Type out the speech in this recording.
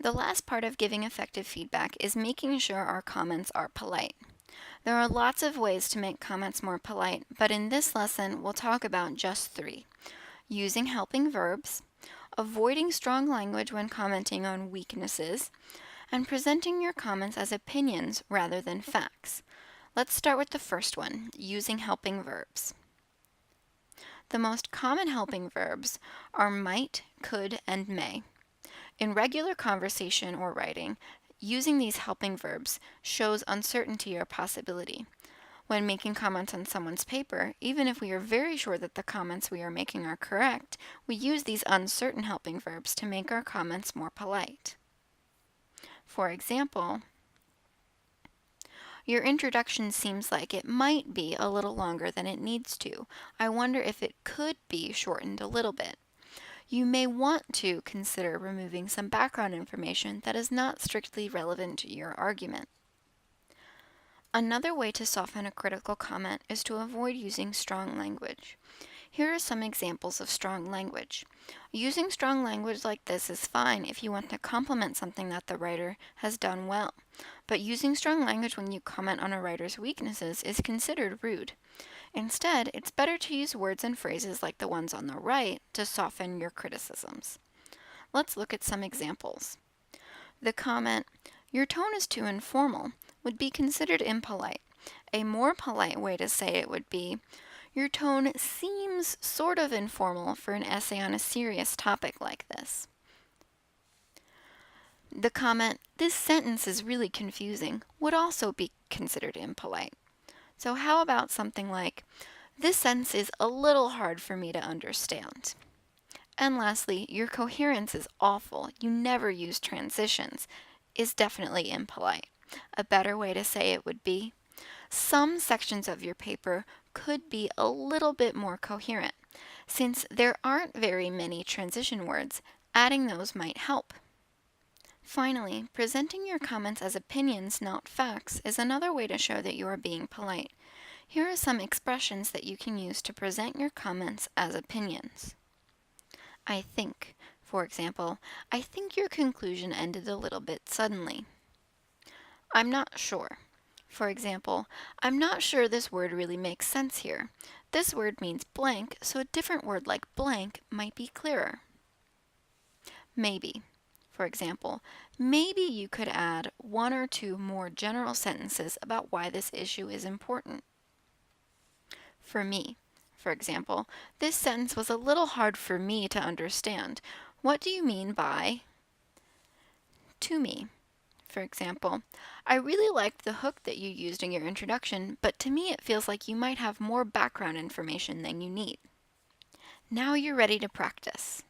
The last part of giving effective feedback is making sure our comments are polite. There are lots of ways to make comments more polite, but in this lesson we'll talk about just 3. Using helping verbs, avoiding strong language when commenting on weaknesses, and presenting your comments as opinions rather than facts. Let's start with the first one, using helping verbs. The most common helping verbs are might, could, and may. In regular conversation or writing, using these helping verbs shows uncertainty or possibility. When making comments on someone's paper, even if we are very sure that the comments we are making are correct, we use these uncertain helping verbs to make our comments more polite. For example, your introduction seems like it might be a little longer than it needs to. I wonder if it could be shortened a little bit. You may want to consider removing some background information that is not strictly relevant to your argument. Another way to soften a critical comment is to avoid using strong language. Here are some examples of strong language. Using strong language like this is fine if you want to compliment something that the writer has done well, but using strong language when you comment on a writer's weaknesses is considered rude. Instead, it's better to use words and phrases like the ones on the right to soften your criticisms. Let's look at some examples. The comment, "Your tone is too informal," would be considered impolite. A more polite way to say it would be, "Your tone seems sort of informal for an essay on a serious topic like this." The comment, "This sentence is really confusing," would also be considered impolite. So how about something like, "This sentence is a little hard for me to understand." And lastly, "Your coherence is awful. You never use transitions," is definitely impolite. A better way to say it would be, "Some sections of your paper could be a little bit more coherent. Since there aren't very many transition words, adding those might help." Finally, presenting your comments as opinions, not facts, is another way to show that you are being polite. Here are some expressions that you can use to present your comments as opinions. I think, for example, "I think your conclusion ended a little bit suddenly." I'm not sure. For example, "I'm not sure this word really makes sense here. This word means blank, so a different word like blank might be clearer." Maybe. For example, "Maybe you could add 1 or 2 more general sentences about why this issue is important." For me, for example, "This sentence was a little hard for me to understand. What do you mean by 'to me'?" For example, "I really liked the hook that you used in your introduction, but to me it feels like you might have more background information than you need." Now you're ready to practice.